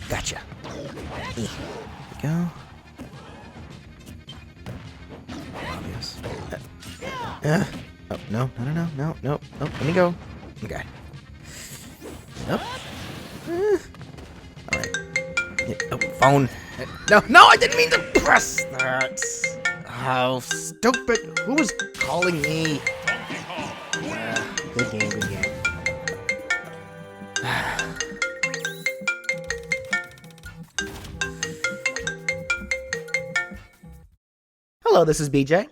Gotcha. There we go. Obvious. Oh, no. Let me go. Okay. Nope. Alright. Oh, phone. No, I didn't mean to press that. How stupid. Who was calling me? Good game. Hello, this is BJ.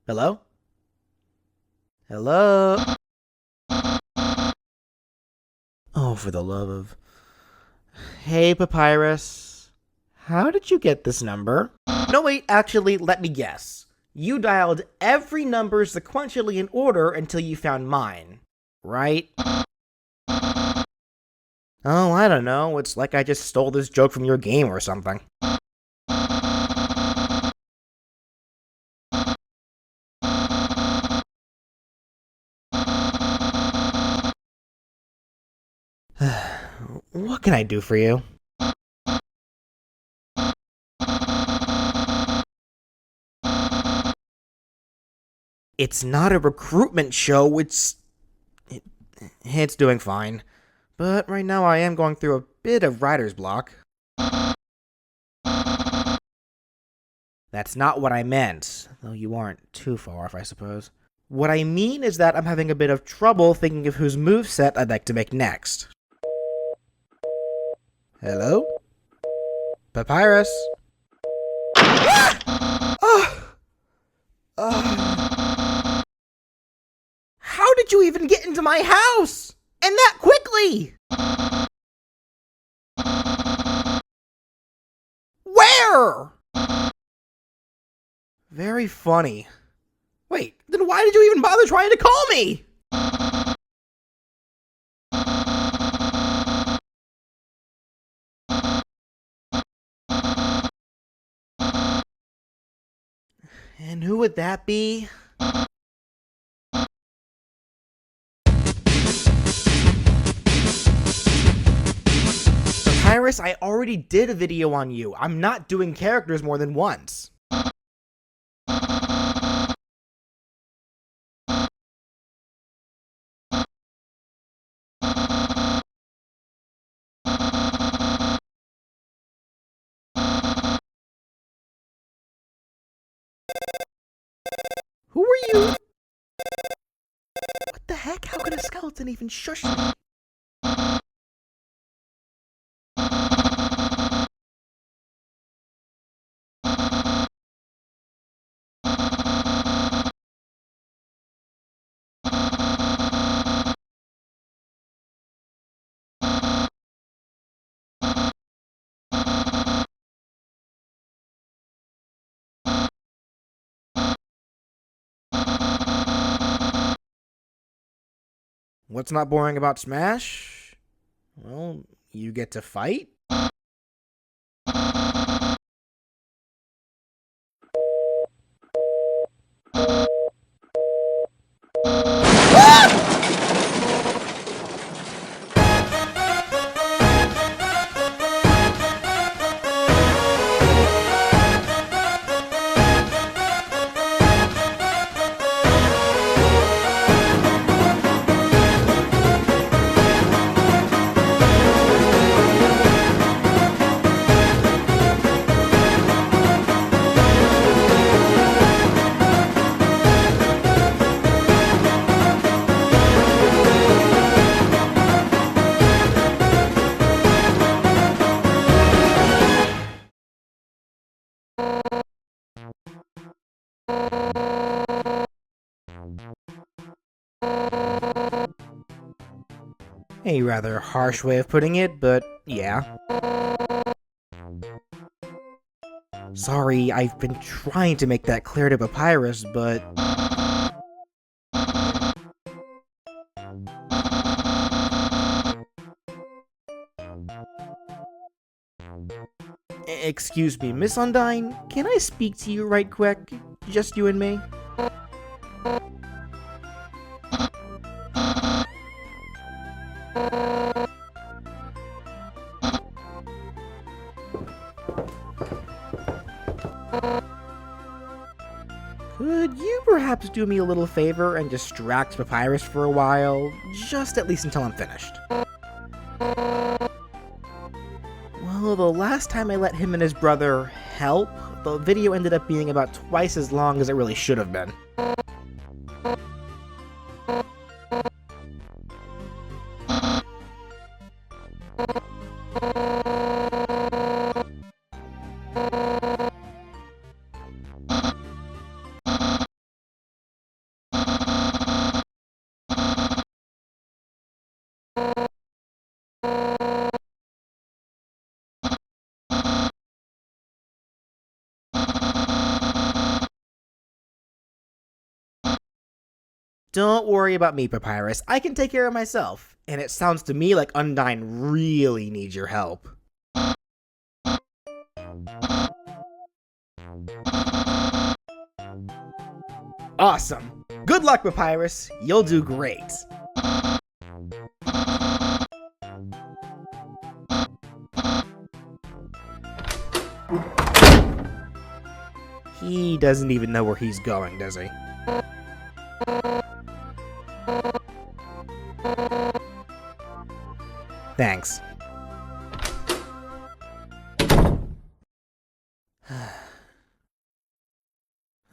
Hello? Oh, for the love of... Hey, Papyrus. How did you get this number? No, wait, actually, let me guess. You dialed every number sequentially in order until you found mine, right? Oh, I don't know. It's like I just stole this joke from your game or something. What can I do for you? It's not a recruitment show, it's doing fine. But right now I am going through a bit of writer's block. That's not what I meant, though you aren't too far off, I suppose. What I mean is that I'm having a bit of trouble thinking of whose moveset I'd like to make next. Hello? Papyrus? How did you even get into my house? And that quickly? Where? Very funny. Wait, then why did you even bother trying to call me? And who would that be? Papyrus, I already did a video on you. I'm not doing characters more than once. Who are you? What the heck? How could a skeleton even shush me? What's not boring about Smash? Well, you get to fight? A rather harsh way of putting it, but yeah. Sorry, I've been trying to make that clear to Papyrus, but... Excuse me, Miss Undyne, can I speak to you right quick? Just you and me? Could you perhaps do me a little favor and distract Papyrus for a while? Just at least until I'm finished. Well, the last time I let him and his brother help, the video ended up being about twice as long as it really should have been. Don't worry about me, Papyrus. I can take care of myself. And it sounds to me like Undyne really needs your help. Awesome. Good luck, Papyrus. You'll do great. He doesn't even know where he's going, does he? Thanks.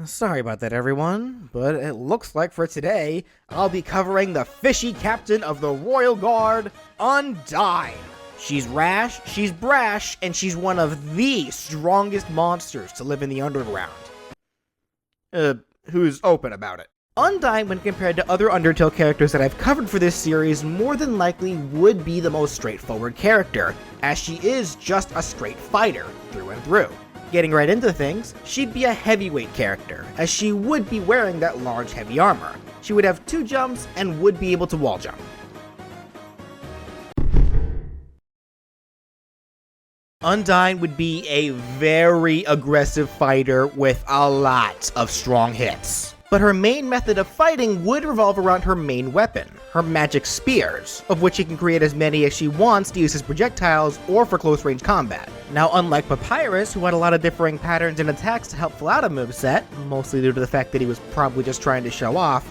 Sorry about that, everyone, but it looks like for today, I'll be covering the fishy captain of the Royal Guard, Undyne. She's rash, she's brash, and she's one of the strongest monsters to live in the underground. Who's open about it? Undyne, when compared to other Undertale characters that I've covered for this series, more than likely would be the most straightforward character, as she is just a straight fighter, through and through. Getting right into things, she'd be a heavyweight character, as she would be wearing that large heavy armor. She would have 2 jumps and would be able to wall jump. Undyne would be a very aggressive fighter with a lot of strong hits. But her main method of fighting would revolve around her main weapon, her magic spears, of which she can create as many as she wants to use as projectiles or for close range combat. Now, unlike Papyrus, who had a lot of differing patterns and attacks to help fill out a moveset, mostly due to the fact that he was probably just trying to show off,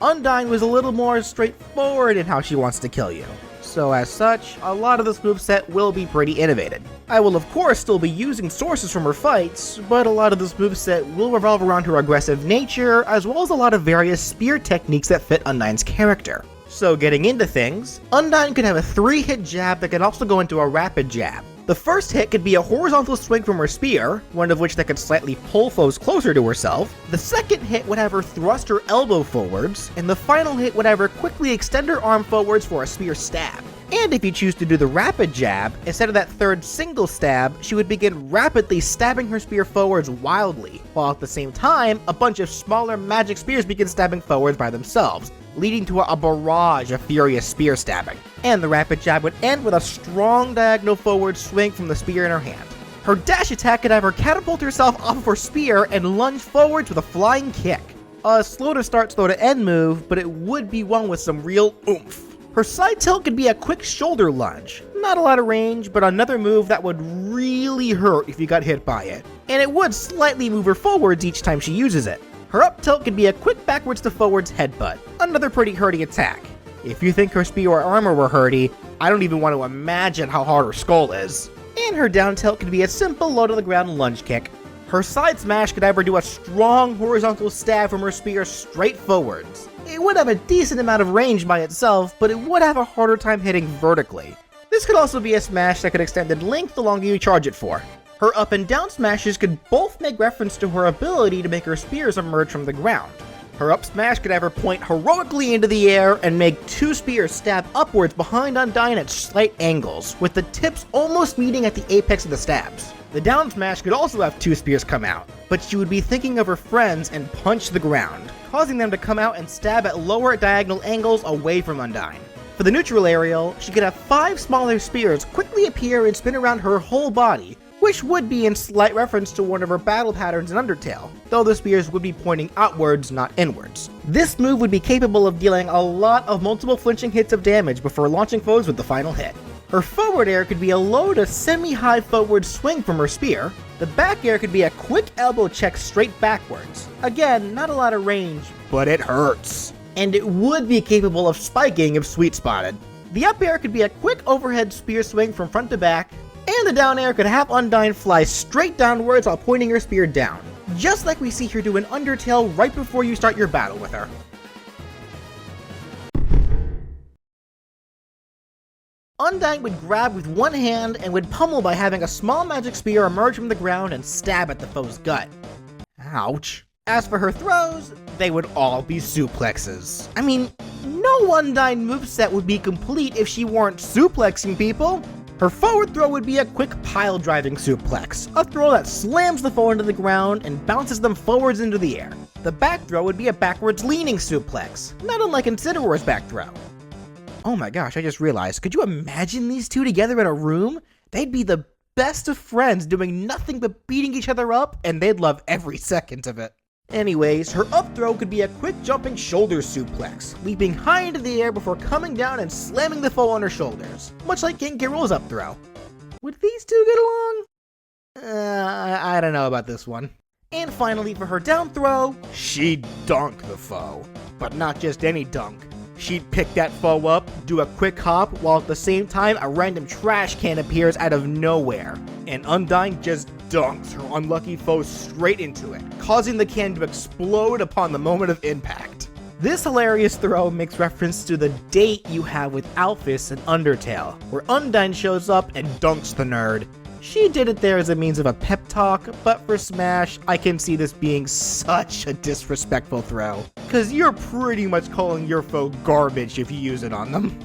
Undyne was a little more straightforward in how she wants to kill you. So as such, a lot of this moveset will be pretty innovative. I will of course still be using sources from her fights, but a lot of this moveset will revolve around her aggressive nature, as well as a lot of various spear techniques that fit Undyne's character. So getting into things, Undyne could have a 3-hit jab that could also go into a rapid jab. The first hit could be a horizontal swing from her spear, one of which that could slightly pull foes closer to herself. The second hit would have her thrust her elbow forwards, and the final hit would have her quickly extend her arm forwards for a spear stab. And if you choose to do the rapid jab, instead of that third single stab, she would begin rapidly stabbing her spear forwards wildly, while at the same time, a bunch of smaller magic spears begin stabbing forwards by themselves, leading to a barrage of furious spear stabbing. And the rapid jab would end with a strong diagonal forward swing from the spear in her hand. Her dash attack could have her catapult herself off of her spear and lunge forwards with a flying kick. A slow to start, slow to end move, but it would be one with some real oomph. Her side tilt could be a quick shoulder lunge. Not a lot of range, but another move that would really hurt if you got hit by it. And it would slightly move her forwards each time she uses it. Her up tilt could be a quick backwards to forwards headbutt. Another pretty hurty attack. If you think her spear or armor were hurty, I don't even want to imagine how hard her skull is. And her down tilt could be a simple low to the ground lunge kick. Her side smash could ever do a strong horizontal stab from her spear straight forwards. It would have a decent amount of range by itself, but it would have a harder time hitting vertically. This could also be a smash that could extend in length the longer you charge it for. Her up and down smashes could both make reference to her ability to make her spears emerge from the ground. Her up smash could have her point heroically into the air and make 2 spears stab upwards behind Undyne at slight angles, with the tips almost meeting at the apex of the stabs. The down smash could also have 2 spears come out, but she would be thinking of her friends and punch the ground, causing them to come out and stab at lower diagonal angles away from Undyne. For the neutral aerial, she could have 5 smaller spears quickly appear and spin around her whole body, which would be in slight reference to one of her battle patterns in Undertale, though the spears would be pointing outwards, not inwards. This move would be capable of dealing a lot of multiple flinching hits of damage before launching foes with the final hit. Her forward air could be a low to semi-high forward swing from her spear. The back air could be a quick elbow check straight backwards. Again, not a lot of range, but it hurts. And it would be capable of spiking if sweet spotted. The up air could be a quick overhead spear swing from front to back, and the down air could have Undyne fly straight downwards while pointing her spear down, just like we see her do in Undertale right before you start your battle with her. Undyne would grab with one hand and would pummel by having a small magic spear emerge from the ground and stab at the foe's gut. Ouch. As for her throws, they would all be suplexes. I mean, no Undyne moveset would be complete if she weren't suplexing people. Her forward throw would be a quick pile-driving suplex, a throw that slams the foe into the ground and bounces them forwards into the air. The back throw would be a backwards-leaning suplex, not unlike Incineroar's back throw. Oh my gosh, I just realized, could you imagine these two together in a room? They'd be the best of friends doing nothing but beating each other up, and they'd love every second of it. Anyways, her up throw could be a quick jumping shoulder suplex, leaping high into the air before coming down and slamming the foe on her shoulders, much like King Giral's up throw. Would these two get along? I don't know about this one. And finally, for her down throw, she'd dunk the foe. But not just any dunk. She'd pick that foe up, do a quick hop, while at the same time a random trash can appears out of nowhere. And Undyne just dunks her unlucky foe straight into it, causing the can to explode upon the moment of impact. This hilarious throw makes reference to the date you have with Alphys in Undertale, where Undyne shows up and dunks the nerd. She did it there as a means of a pep talk, but for Smash, I can see this being such a disrespectful throw, cause you're pretty much calling your foe garbage if you use it on them.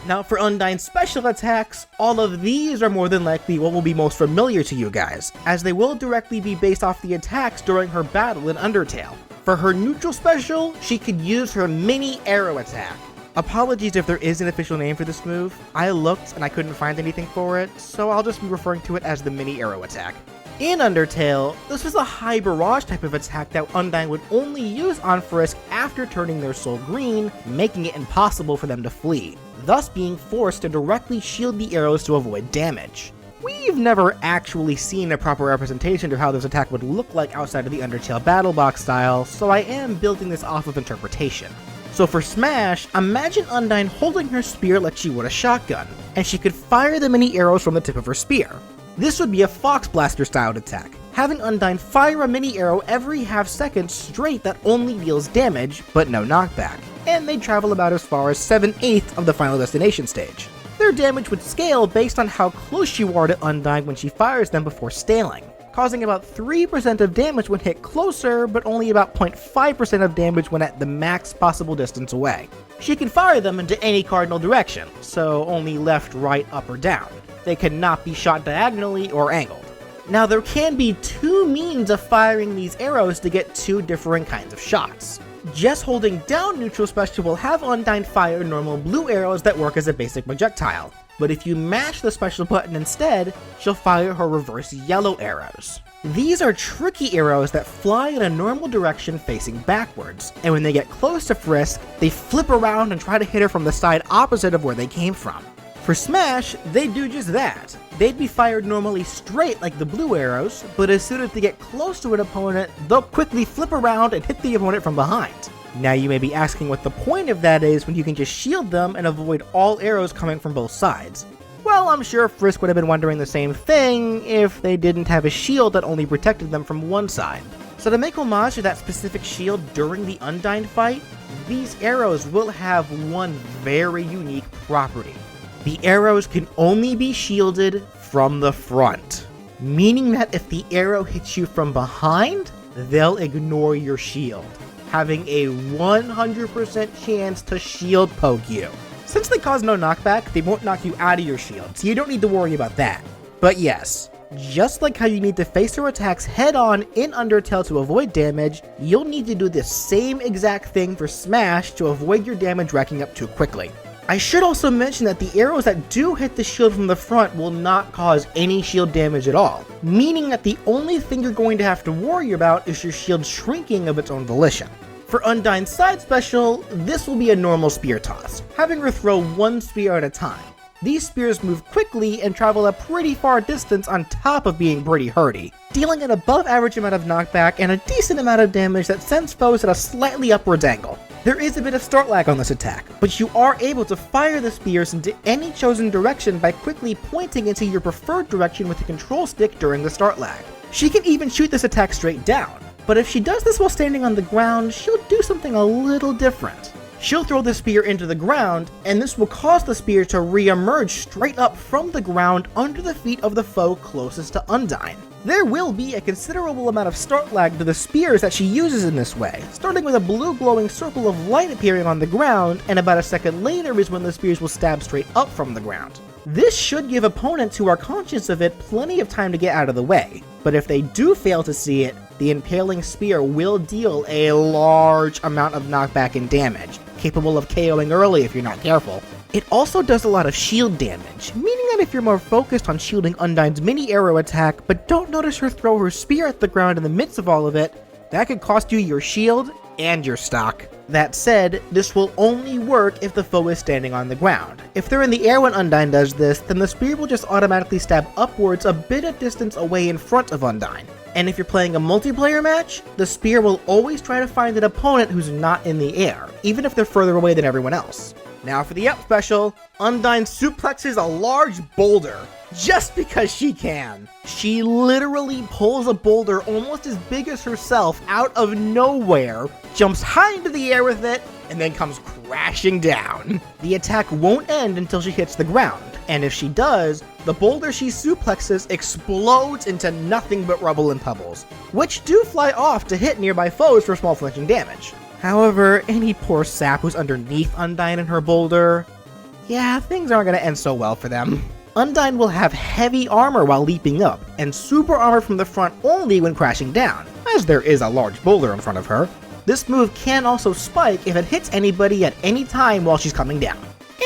Now for Undyne's special attacks, all of these are more than likely what will be most familiar to you guys, as they will directly be based off the attacks during her battle in Undertale. For her neutral special, she could use her mini arrow attack. Apologies if there is an official name for this move. I looked and I couldn't find anything for it, so I'll just be referring to it as the mini arrow attack. In Undertale, this was a high barrage type of attack that Undyne would only use on Frisk after turning their soul green, making it impossible for them to flee, thus being forced to directly shield the arrows to avoid damage. We've never actually seen a proper representation of how this attack would look like outside of the Undertale battle box style, so I am building this off of interpretation. So for Smash, imagine Undyne holding her spear like she would a shotgun, and she could fire the mini arrows from the tip of her spear. This would be a Fox Blaster styled attack, having Undyne fire a mini arrow every half second straight that only deals damage, but no knockback, and they travel about as far as 7/8 of the final destination stage. Their damage would scale based on how close you are to Undyne when she fires them before staling, causing about 3% of damage when hit closer, but only about 0.5% of damage when at the max possible distance away. She can fire them into any cardinal direction, so only left, right, up, or down. They cannot be shot diagonally or angled. Now there can be two means of firing these arrows to get two different kinds of shots. Just holding down neutral special will have Undyne fire normal blue arrows that work as a basic projectile. But if you mash the special button instead, she'll fire her reverse yellow arrows. These are tricky arrows that fly in a normal direction facing backwards, and when they get close to Frisk, they flip around and try to hit her from the side opposite of where they came from. For Smash, they do just that. They'd be fired normally straight like the blue arrows, but as soon as they get close to an opponent, they'll quickly flip around and hit the opponent from behind. Now you may be asking what the point of that is when you can just shield them and avoid all arrows coming from both sides. Well, I'm sure Frisk would have been wondering the same thing if they didn't have a shield that only protected them from one side. So to make homage to that specific shield during the Undyne fight, these arrows will have one very unique property. The arrows can only be shielded from the front, meaning that if the arrow hits you from behind, they'll ignore your shield, having a 100% chance to shield poke you. Since they cause no knockback, they won't knock you out of your shield, so you don't need to worry about that. But yes, just like how you need to face her attacks head on in Undertale to avoid damage, you'll need to do the same exact thing for Smash to avoid your damage racking up too quickly. I should also mention that the arrows that do hit the shield from the front will not cause any shield damage at all, meaning that the only thing you're going to have to worry about is your shield shrinking of its own volition. For Undyne's side special, this will be a normal spear toss, having her throw one spear at a time. These spears move quickly and travel a pretty far distance on top of being pretty hurty, dealing an above average amount of knockback and a decent amount of damage that sends foes at a slightly upwards angle. There is a bit of start lag on this attack, but you are able to fire the spears into any chosen direction by quickly pointing into your preferred direction with the control stick during the start lag. She can even shoot this attack straight down, but if she does this while standing on the ground, she'll do something a little different. She'll throw the spear into the ground, and this will cause the spear to re-emerge straight up from the ground under the feet of the foe closest to Undyne. There will be a considerable amount of start lag to the spears that she uses in this way, starting with a blue glowing circle of light appearing on the ground, and about a second later is when the spears will stab straight up from the ground. This should give opponents who are conscious of it plenty of time to get out of the way, but if they do fail to see it, the impaling spear will deal a large amount of knockback and damage, capable of KOing early if you're not careful. It also does a lot of shield damage, meaning that if you're more focused on shielding Undyne's mini arrow attack, but don't notice her throw her spear at the ground in the midst of all of it, that could cost you your shield and your stock. That said, this will only work if the foe is standing on the ground. If they're in the air when Undyne does this, then the spear will just automatically stab upwards a bit of distance away in front of Undyne. And if you're playing a multiplayer match, the spear will always try to find an opponent who's not in the air, even if they're further away than everyone else. Now for the up special, Undyne suplexes a large boulder, just because she can. She literally pulls a boulder almost as big as herself out of nowhere, jumps high into the air with it, and then comes crashing down. The attack won't end until she hits the ground, and if she does, the boulder she suplexes explodes into nothing but rubble and pebbles, which do fly off to hit nearby foes for small flinching damage. However, any poor sap who's underneath Undyne and her boulder, yeah, things aren't going to end so well for them. Undyne will have heavy armor while leaping up, and super armor from the front only when crashing down, as there is a large boulder in front of her. This move can also spike if it hits anybody at any time while she's coming down.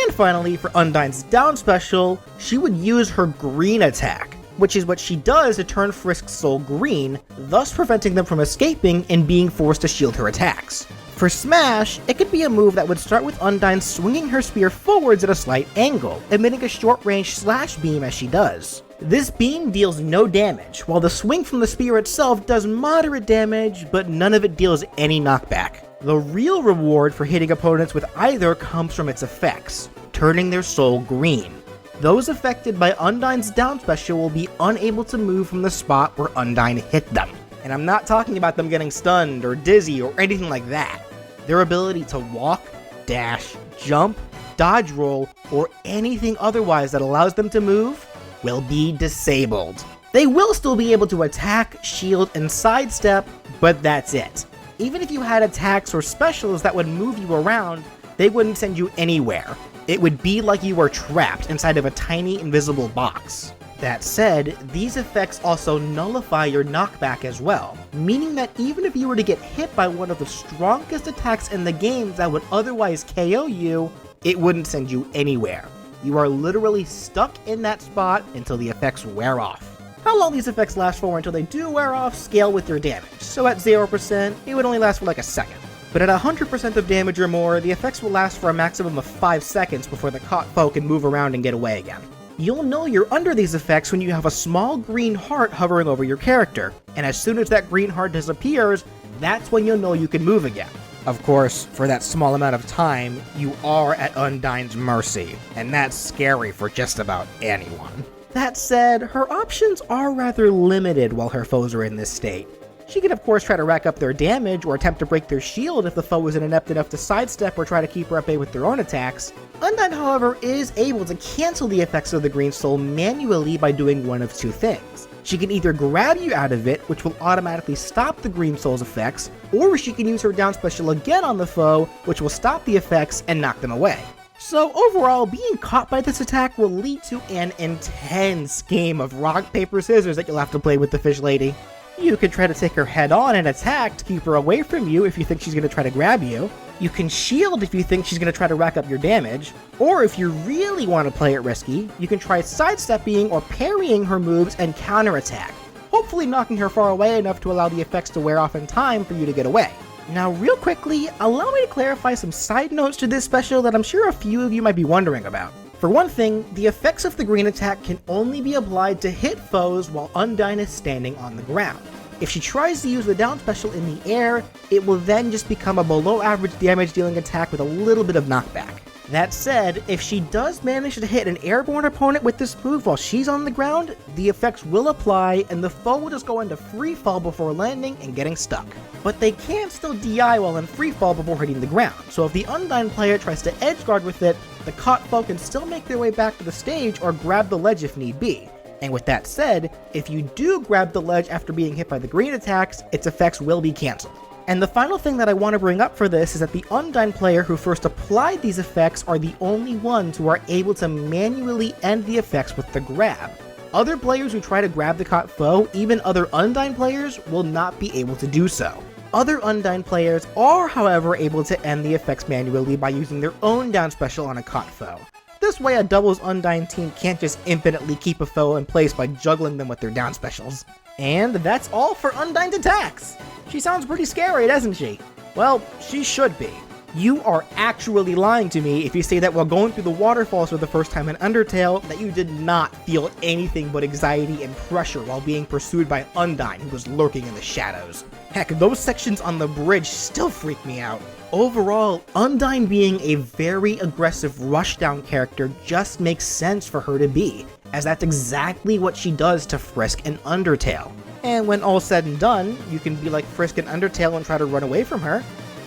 And finally, for Undyne's down special, she would use her green attack, which is what she does to turn Frisk's soul green, thus preventing them from escaping and being forced to shield her attacks. For Smash, it could be a move that would start with Undyne swinging her spear forwards at a slight angle, emitting a short-range slash beam as she does. This beam deals no damage, while the swing from the spear itself does moderate damage, but none of it deals any knockback. The real reward for hitting opponents with either comes from its effects, turning their soul green. Those affected by Undyne's down special will be unable to move from the spot where Undyne hit them. And I'm not talking about them getting stunned or dizzy or anything like that. Their ability to walk, dash, jump, dodge roll, or anything otherwise that allows them to move will be disabled. They will still be able to attack, shield, and sidestep, but that's it. Even if you had attacks or specials that would move you around, they wouldn't send you anywhere. It would be like you were trapped inside of a tiny invisible box. That said, these effects also nullify your knockback as well, meaning that even if you were to get hit by one of the strongest attacks in the game that would otherwise KO you, it wouldn't send you anywhere. You are literally stuck in that spot until the effects wear off. How long these effects last for until they do wear off scale with your damage, so at 0%, it would only last for like a second. But at 100% of damage or more, the effects will last for a maximum of 5 seconds before the caught foe can move around and get away again. You'll know you're under these effects when you have a small green heart hovering over your character, and as soon as that green heart disappears, that's when you'll know you can move again. Of course, for that small amount of time, you are at Undyne's mercy, and that's scary for just about anyone. That said, her options are rather limited while her foes are in this state. She can of course try to rack up their damage or attempt to break their shield if the foe isn't inept enough to sidestep or try to keep her at bay with their own attacks. Undyne, however, is able to cancel the effects of the Green Soul manually by doing one of two things. She can either grab you out of it, which will automatically stop the Green Soul's effects, or she can use her down special again on the foe, which will stop the effects and knock them away. So overall, being caught by this attack will lead to an intense game of rock, paper, scissors that you'll have to play with the fish lady. You can try to take her head on and attack to keep her away from you if you think she's going to try to grab you. You can shield if you think she's going to try to rack up your damage. Or if you really want to play it risky, you can try sidestepping or parrying her moves and counterattack, hopefully knocking her far away enough to allow the effects to wear off in time for you to get away. Now real quickly, allow me to clarify some side notes to this special that I'm sure a few of you might be wondering about. For one thing, the effects of the green attack can only be applied to hit foes while Undyne is standing on the ground. If she tries to use the down special in the air, it will then just become a below average damage dealing attack with a little bit of knockback. That said, if she does manage to hit an airborne opponent with this move while she's on the ground, the effects will apply and the foe will just go into free fall before landing and getting stuck. But they can still DI while in free fall before hitting the ground, so if the Undyne player tries to edge guard with it, the caught foe can still make their way back to the stage or grab the ledge if need be. And with that said, if you do grab the ledge after being hit by the green attacks, its effects will be cancelled. And the final thing that I want to bring up for this is that the Undyne player who first applied these effects are the only ones who are able to manually end the effects with the grab. Other players who try to grab the caught foe, even other Undyne players, will not be able to do so. Other Undyne players are, however, able to end the effects manually by using their own down special on a caught foe. This way a doubles Undyne team can't just infinitely keep a foe in place by juggling them with their down specials. And that's all for Undyne's attacks! She sounds pretty scary, doesn't she? Well, she should be. You are actually lying to me if you say that while going through the waterfalls for the first time in Undertale, that you did not feel anything but anxiety and pressure while being pursued by Undyne, who was lurking in the shadows. Heck, those sections on the bridge still freak me out. Overall, Undyne being a very aggressive rushdown character just makes sense for her to be, as that's exactly what she does to Frisk in Undertale. And when all's said and done, you can be like Frisk in Undertale and try to run away from her,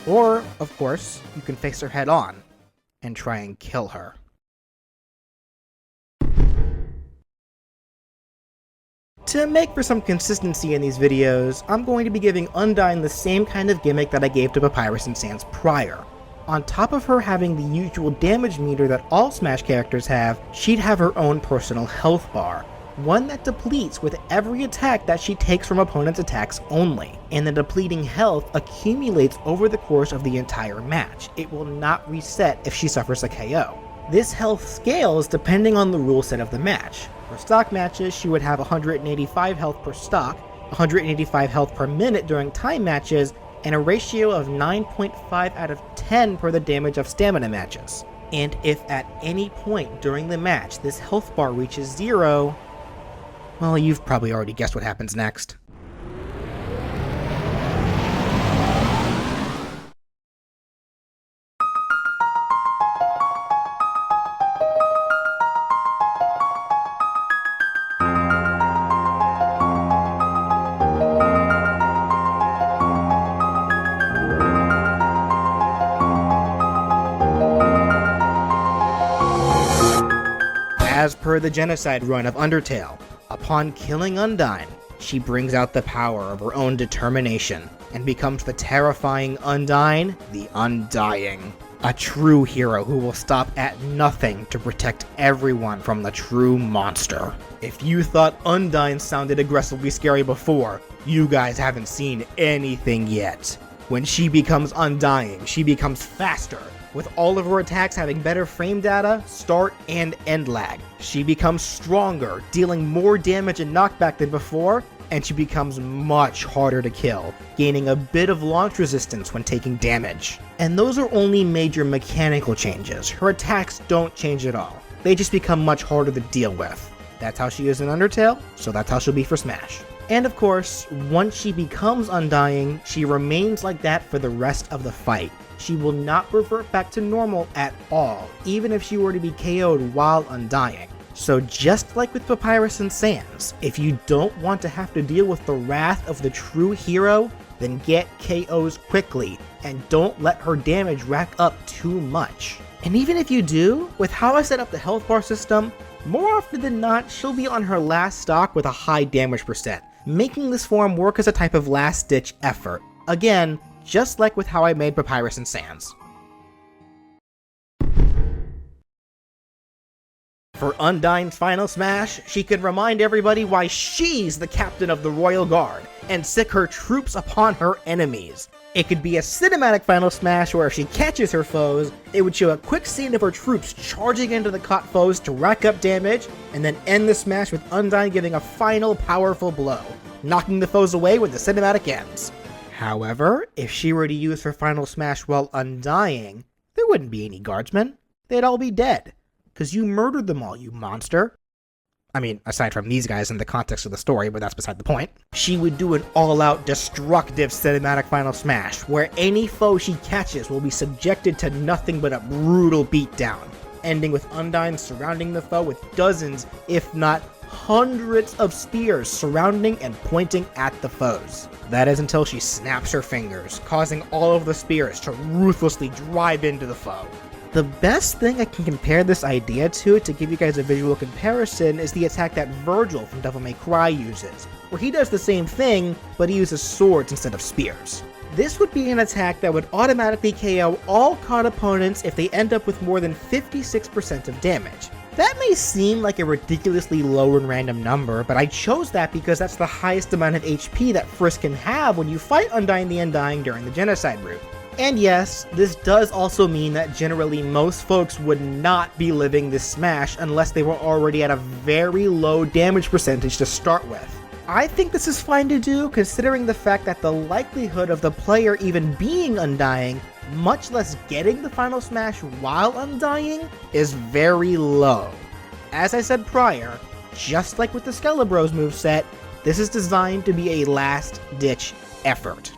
or, of course, you can face her head on and try and kill her. To make for some consistency in these videos, I'm going to be giving Undyne the same kind of gimmick that I gave to Papyrus and Sans prior. On top of her having the usual damage meter that all Smash characters have, she'd have her own personal health bar, one that depletes with every attack that she takes from opponents' attacks only, and the depleting health accumulates over the course of the entire match. It will not reset if she suffers a KO. This health scales depending on the rule set of the match. For stock matches, she would have 185 health per stock, 185 health per minute during time matches, and a ratio of 9.5 out of 10 per the damage of stamina matches. And if at any point during the match this health bar reaches 0, well, you've probably already guessed what happens next. As per the genocide run of Undertale, upon killing Undyne, she brings out the power of her own determination and becomes the terrifying Undyne, the Undying. A true hero who will stop at nothing to protect everyone from the true monster. If you thought Undyne sounded aggressively scary before, you guys haven't seen anything yet. When she becomes Undying, she becomes faster, with all of her attacks having better frame data, start, and end lag. She becomes stronger, dealing more damage and knockback than before, and she becomes much harder to kill, gaining a bit of launch resistance when taking damage. And those are only major mechanical changes. Her attacks don't change at all. They just become much harder to deal with. That's how she is in Undertale, so that's how she'll be for Smash. And of course, once she becomes Undying, she remains like that for the rest of the fight. She will not revert back to normal at all, even if she were to be KO'd while Undying. So just like with Papyrus and Sans, if you don't want to have to deal with the wrath of the true hero, then get KOs quickly, and don't let her damage rack up too much. And even if you do, with how I set up the health bar system, more often than not, she'll be on her last stock with a high damage percent, making this form work as a type of last-ditch effort. Again, just like with how I made Papyrus and Sans. For Undyne's final smash, she can remind everybody why she's the captain of the Royal Guard, and sick her troops upon her enemies. It could be a cinematic final smash where if she catches her foes, it would show a quick scene of her troops charging into the caught foes to rack up damage, and then end the smash with Undyne giving a final powerful blow, knocking the foes away when the cinematic ends. However, if she were to use her final smash while Undying, there wouldn't be any guardsmen. They'd all be dead. Cause you murdered them all, you monster. I mean, aside from these guys in the context of the story, but that's beside the point. She would do an all-out destructive cinematic final smash, where any foe she catches will be subjected to nothing but a brutal beatdown, ending with Undyne surrounding the foe with dozens, if not hundreds of spears surrounding and pointing at the foes. That is until she snaps her fingers, causing all of the spears to ruthlessly drive into the foe. The best thing I can compare this idea to give you guys a visual comparison is the attack that Virgil from Devil May Cry uses, where he does the same thing, but he uses swords instead of spears. This would be an attack that would automatically KO all COD opponents if they end up with more than 56% of damage. That may seem like a ridiculously low and random number, but I chose that because that's the highest amount of HP that Frisk can have when you fight Undyne the Undying during the Genocide route. And yes, this does also mean that generally most folks would not be living this smash unless they were already at a very low damage percentage to start with. I think this is fine to do considering the fact that the likelihood of the player even being Undying, much less getting the final smash while Undying, is very low. As I said prior, just like with the Skelebros moveset, this is designed to be a last-ditch effort.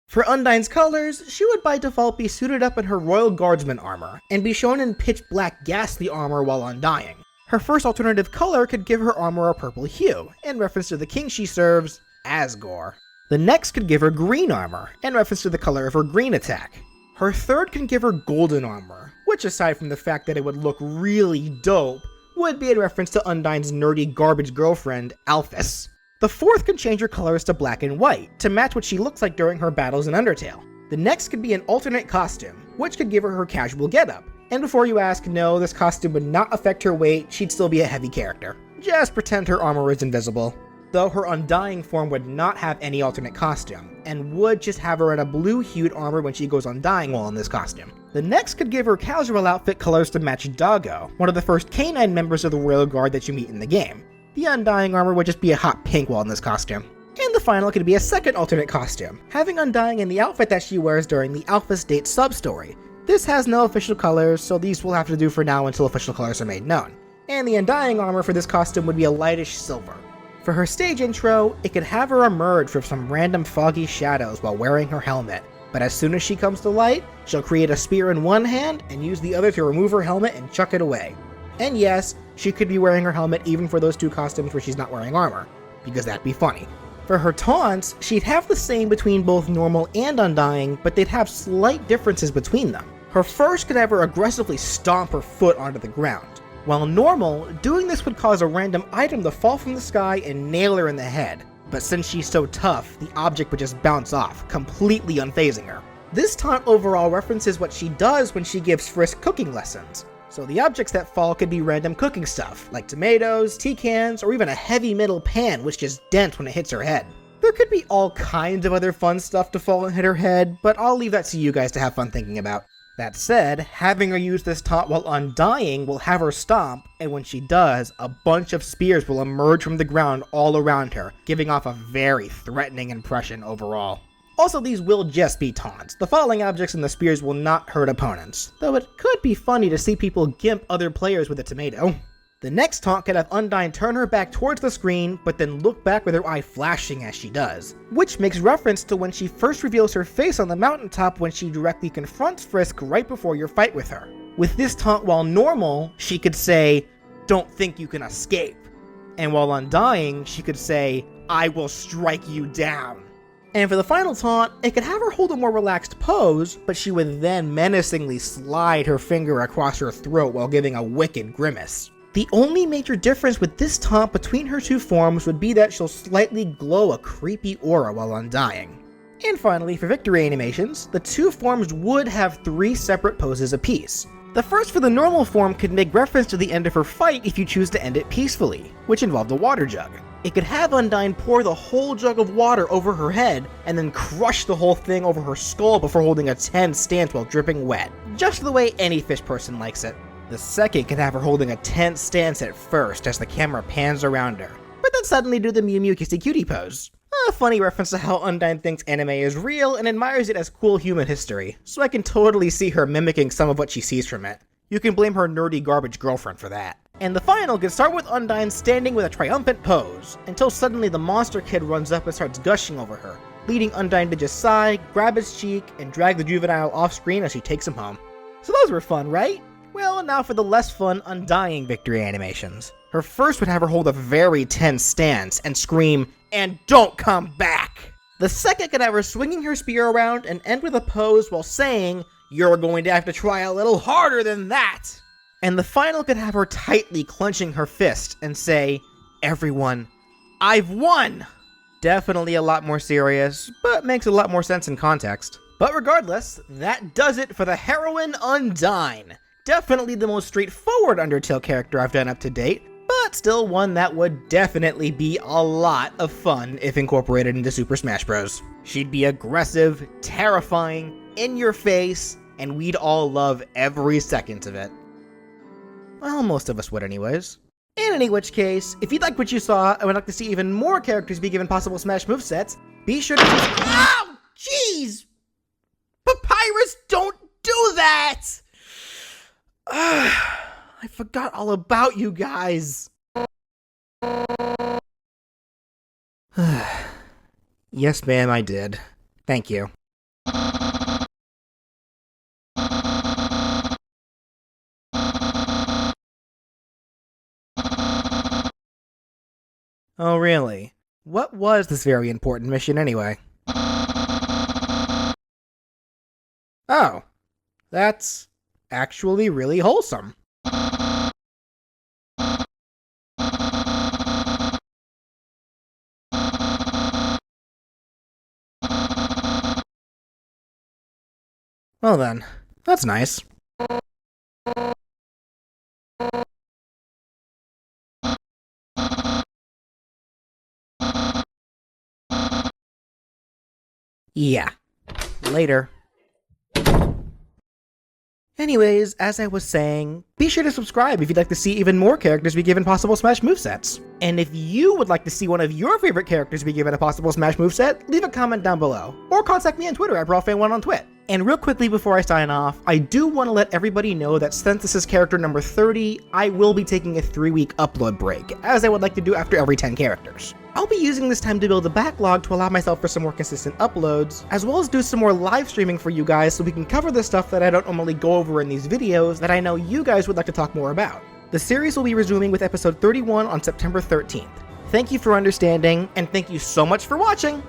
For Undyne's colors, she would by default be suited up in her Royal Guardsman armor, and be shown in pitch black ghastly armor while Undying. Her first alternative color could give her armor a purple hue, in reference to the king she serves, Asgore. The next could give her green armor, in reference to the color of her green attack. Her third can give her golden armor, which aside from the fact that it would look really dope, would be in reference to Undyne's nerdy garbage girlfriend, Alphys. The fourth can change her colors to black and white, to match what she looks like during her battles in Undertale. The next could be an alternate costume, which could give her casual getup. And before you ask, no, this costume would not affect her weight, she'd still be a heavy character. Just pretend her armor is invisible. Though her Undying form would not have any alternate costume, and would just have her in a blue-hued armor when she goes Undying while in this costume. The next could give her casual outfit colors to match Doggo, one of the first canine members of the Royal Guard that you meet in the game. The Undying armor would just be a hot pink while in this costume. And the final could be a second alternate costume, having Undying in the outfit that she wears during the Alphys Date sub-story. This has no official colors, so these will have to do for now until official colors are made known. And the Undying armor for this costume would be a lightish silver. For her stage intro, it could have her emerge from some random foggy shadows while wearing her helmet, but as soon as she comes to light, she'll create a spear in one hand and use the other to remove her helmet and chuck it away. And yes, she could be wearing her helmet even for those two costumes where she's not wearing armor, because that'd be funny. For her taunts, she'd have the same between both normal and Undying, but they'd have slight differences between them. Her first could have her aggressively stomp her foot onto the ground. While normal, doing this would cause a random item to fall from the sky and nail her in the head, but since she's so tough, the object would just bounce off, completely unfazing her. This taunt overall references what she does when she gives Frisk cooking lessons. So the objects that fall could be random cooking stuff, like tomatoes, tea cans, or even a heavy metal pan which just dents when it hits her head. There could be all kinds of other fun stuff to fall and hit her head, but I'll leave that to you guys to have fun thinking about. That said, having her use this taunt while Undying will have her stomp, and when she does, a bunch of spears will emerge from the ground all around her, giving off a very threatening impression overall. Also, these will just be taunts. The falling objects and the spears will not hurt opponents, though it could be funny to see people gimp other players with a tomato. The next taunt could have Undyne turn her back towards the screen, but then look back with her eye flashing as she does, which makes reference to when she first reveals her face on the mountaintop when she directly confronts Frisk right before your fight with her. With this taunt while normal, she could say, "Don't think you can escape," and while Undying, she could say, "I will strike you down." And for the final taunt, it could have her hold a more relaxed pose, but she would then menacingly slide her finger across her throat while giving a wicked grimace. The only major difference with this taunt between her two forms would be that she'll slightly glow a creepy aura while Undying. And finally, for victory animations, the two forms would have 3 separate poses apiece. The first for the normal form could make reference to the end of her fight if you choose to end it peacefully, which involved a water jug. It could have Undyne pour the whole jug of water over her head, and then crush the whole thing over her skull before holding a tense stance while dripping wet, just the way any fish person likes it. The second could have her holding a tense stance at first as the camera pans around her, but then suddenly do the Mew Mew Kissy Cutie pose. A funny reference to how Undyne thinks anime is real and admires it as cool human history, so I can totally see her mimicking some of what she sees from it. You can blame her nerdy garbage girlfriend for that. And the final can start with Undyne standing with a triumphant pose, until suddenly the monster kid runs up and starts gushing over her, leading Undyne to just sigh, grab his cheek, and drag the juvenile off screen as she takes him home. So those were fun, right? Well, now for the less fun, undying victory animations. Her first would have her hold a very tense stance and scream, "And don't come back!" The second could have her swinging her spear around and end with a pose while saying, "You're going to have to try a little harder than that!" And the final could have her tightly clenching her fist and say, "Everyone, I've won!" Definitely a lot more serious, but makes a lot more sense in context. But regardless, that does it for the heroine Undyne. Definitely the most straightforward Undertale character I've done up to date, but still one that would definitely be a lot of fun if incorporated into Super Smash Bros. She'd be aggressive, terrifying, in your face, and we'd all love every second of it. Well, most of us would anyways. In any which case, if you liked what you saw and would like to see even more characters be given possible Smash movesets, be sure to Ow! Jeez! Papyrus, don't do that! I forgot all about you guys. Yes, ma'am, I did. Thank you. Oh, really? What was this very important mission anyway? Oh, that's actually really wholesome. Well then, that's nice. Yeah. Later. Anyways, as I was saying, be sure to subscribe if you'd like to see even more characters be given possible Smash movesets. And if you would like to see one of your favorite characters be given a possible Smash moveset, leave a comment down below, or contact me on Twitter at BrawlFan1 on Twit. And real quickly before I sign off, I do want to let everybody know that since this is character number 30, I will be taking a 3-week upload break, as I would like to do after every 10 characters. I'll be using this time to build a backlog to allow myself for some more consistent uploads, as well as do some more live streaming for you guys so we can cover the stuff that I don't normally go over in these videos that I know you guys would like to talk more about. The series will be resuming with episode 31 on September 13th. Thank you for understanding, and thank you so much for watching!